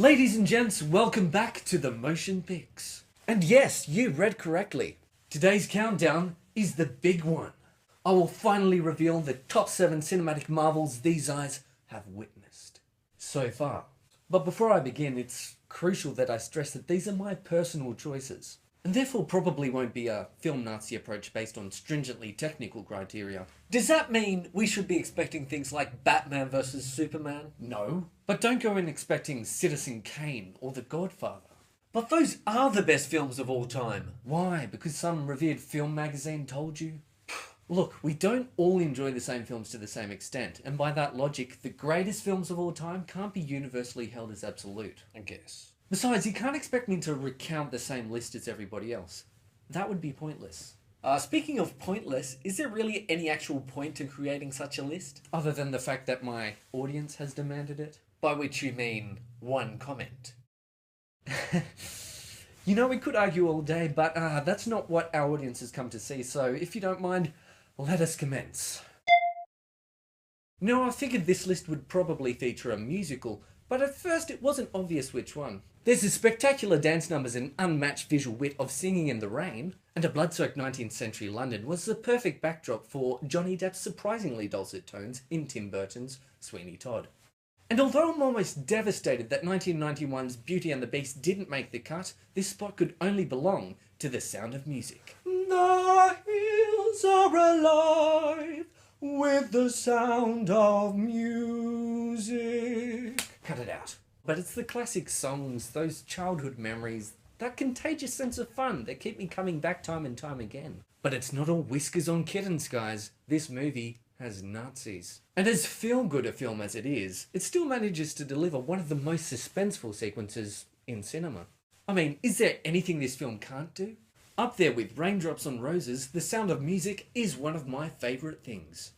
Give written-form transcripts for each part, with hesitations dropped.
Ladies and gents, welcome back to the Motion Picks. And yes, you read correctly. Today's countdown is the big one. I will finally reveal the top 7 cinematic marvels these eyes have witnessed so far. But before I begin, it's crucial that I stress that these are my personal choices, and therefore probably won't be a film Nazi approach based on stringently technical criteria. Does that mean we should be expecting things like Batman vs Superman? No, but don't go in expecting Citizen Kane or The Godfather. But those are the best films of all time. Why? Because some revered film magazine told you? Look, we don't all enjoy the same films to the same extent, and by that logic, the greatest films of all time can't be universally held as absolute, I guess. Besides, you can't expect me to recount the same list as everybody else. That would be pointless. Speaking of pointless, is there really any actual point in creating such a list? Other than the fact that my audience has demanded it? By which you mean one comment. You know, we could argue all day, but that's not what our audience has come to see, so if you don't mind, let us commence. Now, I figured this list would probably feature a musical, but at first it wasn't obvious which one. There's the spectacular dance numbers and unmatched visual wit of Singing in the Rain, and a blood-soaked 19th century London was the perfect backdrop for Johnny Depp's surprisingly dulcet tones in Tim Burton's Sweeney Todd. And although I'm almost devastated that 1991's Beauty and the Beast didn't make the cut, this spot could only belong to The Sound of Music. The hills are alive with the sound of music. Cut it out. But it's the classic songs, those childhood memories, that contagious sense of fun that keep me coming back time and time again. But it's not all whiskers on kittens, guys. This movie has Nazis. And as feel-good a film as it is, it still manages to deliver one of the most suspenseful sequences in cinema. I mean, is there anything this film can't do? Up there with Raindrops on Roses, The Sound of Music is one of my favourite things.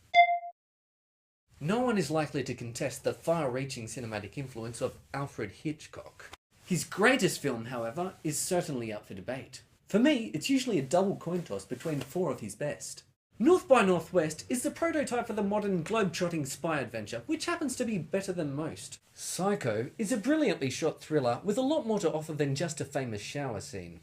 No one is likely to contest the far-reaching cinematic influence of Alfred Hitchcock. His greatest film, however, is certainly up for debate. For me, it's usually a double coin toss between 4 of his best. North by Northwest is the prototype for the modern globe-trotting spy adventure, which happens to be better than most. Psycho is a brilliantly shot thriller with a lot more to offer than just a famous shower scene.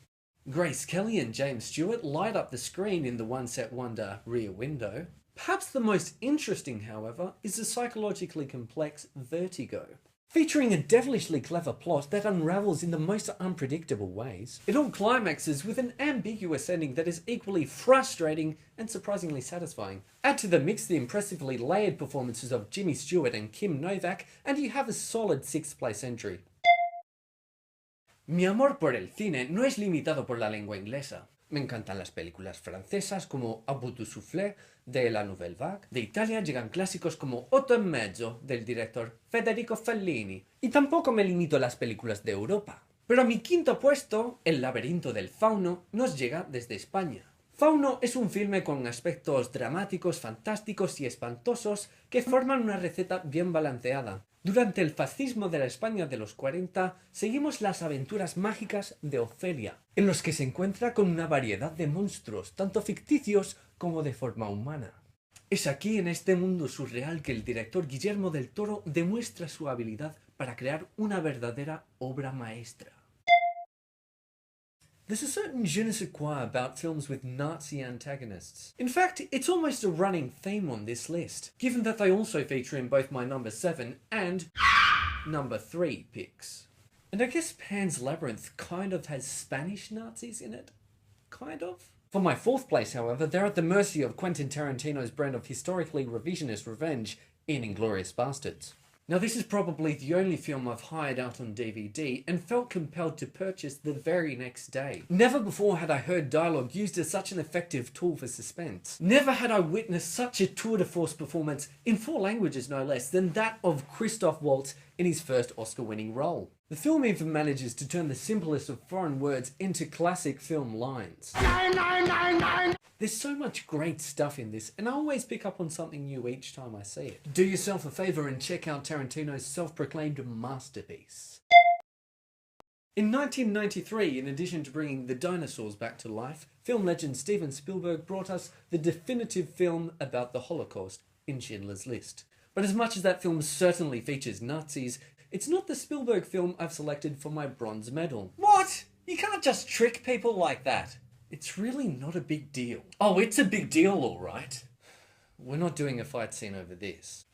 Grace Kelly and James Stewart light up the screen in the one-set wonder Rear Window. Perhaps the most interesting, however, is the psychologically complex Vertigo. Featuring a devilishly clever plot that unravels in the most unpredictable ways, it all climaxes with an ambiguous ending that is equally frustrating and surprisingly satisfying. Add to the mix the impressively layered performances of Jimmy Stewart and Kim Novak, and you have a solid 6th place entry. Mi amor por el cine no es limitado por la lengua inglesa. Me encantan las películas francesas como A Bout de Souffler de la Nouvelle Vague. De Italia llegan clásicos como Otto e Mezzo del director Federico Fellini. Y tampoco me limito a las películas de Europa. Pero a mi quinto puesto, El laberinto del fauno, nos llega desde España. Fauno es un filme con aspectos dramáticos, fantásticos y espantosos que forman una receta bien balanceada. Durante el fascismo de la España de los 40, seguimos las aventuras mágicas de Ofelia, en los que se encuentra con una variedad de monstruos, tanto ficticios como de forma humana. Es aquí, en este mundo surreal, que el director Guillermo del Toro demuestra su habilidad para crear una verdadera obra maestra. There's a certain je ne sais quoi about films with Nazi antagonists. In fact, it's almost a running theme on this list, given that they also feature in both my number 7 and number 3 picks. And I guess Pan's Labyrinth kind of has Spanish Nazis in it. Kind of. For my 4th place, however, they're at the mercy of Quentin Tarantino's brand of historically revisionist revenge in Inglourious Basterds. Now, this is probably the only film I've hired out on DVD and felt compelled to purchase the very next day. Never before had I heard dialogue used as such an effective tool for suspense. Never had I witnessed such a tour de force performance, in 4 languages no less, than that of Christoph Waltz in his first Oscar-winning role. The film even manages to turn the simplest of foreign words into classic film lines. Nine, nine, nine, nine. There's so much great stuff in this, and I always pick up on something new each time I see it. Do yourself a favour and check out Tarantino's self-proclaimed masterpiece. In 1993, in addition to bringing the dinosaurs back to life, film legend Steven Spielberg brought us the definitive film about the Holocaust in Schindler's List. But as much as that film certainly features Nazis, It's not the Spielberg film I've selected for my bronze medal. What? You can't just trick people like that. It's really not a big deal. Oh, it's a big deal, all right. We're not doing a fight scene over this.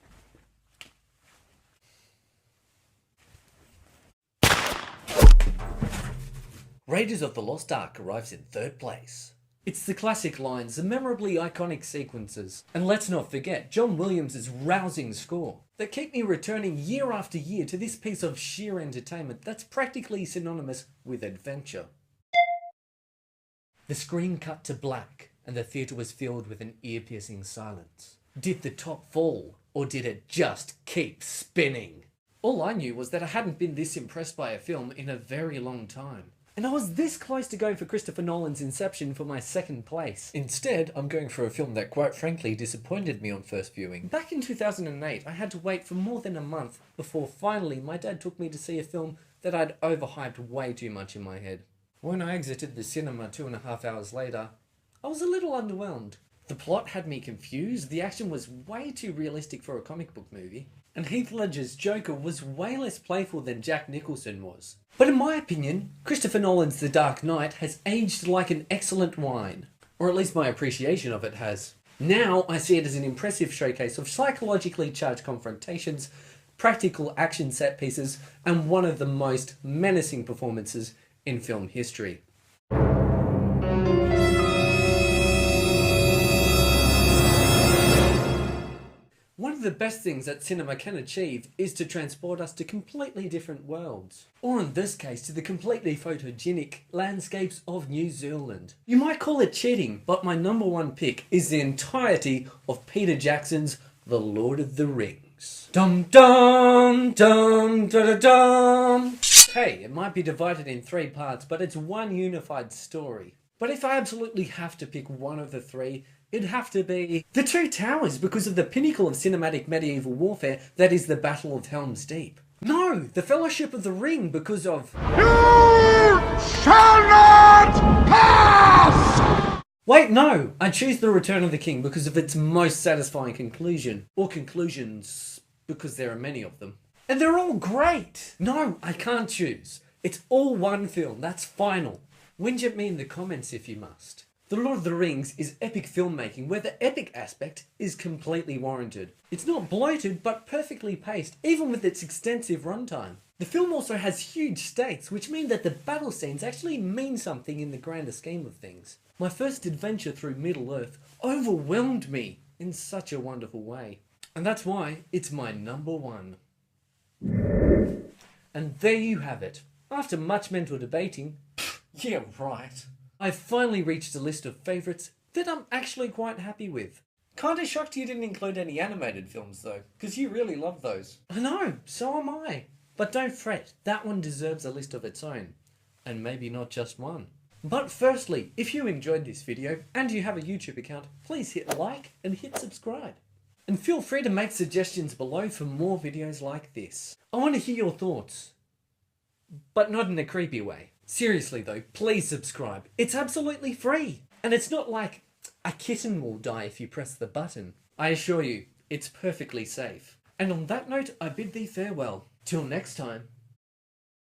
Raiders of the Lost Ark arrives in third place. It's the classic lines, the memorably iconic sequences, and let's not forget John Williams' rousing score that keep me returning year after year to this piece of sheer entertainment that's practically synonymous with adventure. The screen cut to black, and the theatre was filled with an ear-piercing silence. Did the top fall, or did it just keep spinning? All I knew was that I hadn't been this impressed by a film in a very long time. And I was this close to going for Christopher Nolan's Inception for my second place. Instead, I'm going for a film that quite frankly disappointed me on first viewing. Back in 2008, I had to wait for more than a month before finally my dad took me to see a film that I'd overhyped way too much in my head. When I exited the cinema 2.5 hours later, I was a little underwhelmed. The plot had me confused, the action was way too realistic for a comic book movie, and Heath Ledger's Joker was way less playful than Jack Nicholson was. But in my opinion, Christopher Nolan's The Dark Knight has aged like an excellent wine. Or at least my appreciation of it has. Now I see it as an impressive showcase of psychologically charged confrontations, practical action set pieces, and one of the most menacing performances in film history. One of the best things that cinema can achieve is to transport us to completely different worlds. Or in this case, to the completely photogenic landscapes of New Zealand. You might call it cheating, but my number one pick is the entirety of Peter Jackson's The Lord of the Rings. Dum dum dum da da dum. Hey, it might be divided in 3 parts, but it's one unified story. But if I absolutely have to pick one of the 3, it'd have to be The Two Towers, because of the pinnacle of cinematic medieval warfare that is the Battle of Helm's Deep. No, The Fellowship of the Ring, because of You shall not pass! Wait, no, I choose The Return of the King because of its most satisfying conclusion. Or conclusions, because there are many of them. And they're all great! No, I can't choose. It's all one film, that's final. Whinge at me in the comments if you must. The Lord of the Rings is epic filmmaking where the epic aspect is completely warranted. It's not bloated but perfectly paced, even with its extensive runtime. The film also has huge stakes, which mean that the battle scenes actually mean something in the grander scheme of things. My first adventure through Middle-earth overwhelmed me in such a wonderful way. And that's why it's my number 1. And there you have it. After much mental debating, Yeah, right. I've finally reached a list of favourites that I'm actually quite happy with. Kinda shocked you didn't include any animated films though, because you really love those. I know, so am I. But don't fret, that one deserves a list of its own. And maybe not just one. But firstly, if you enjoyed this video and you have a YouTube account, please hit like and hit subscribe. And feel free to make suggestions below for more videos like this. I want to hear your thoughts. But not in a creepy way. Seriously though, please subscribe. It's absolutely free. And it's not like a kitten will die if you press the button. I assure you, it's perfectly safe. And on that note, I bid thee farewell. Till next time.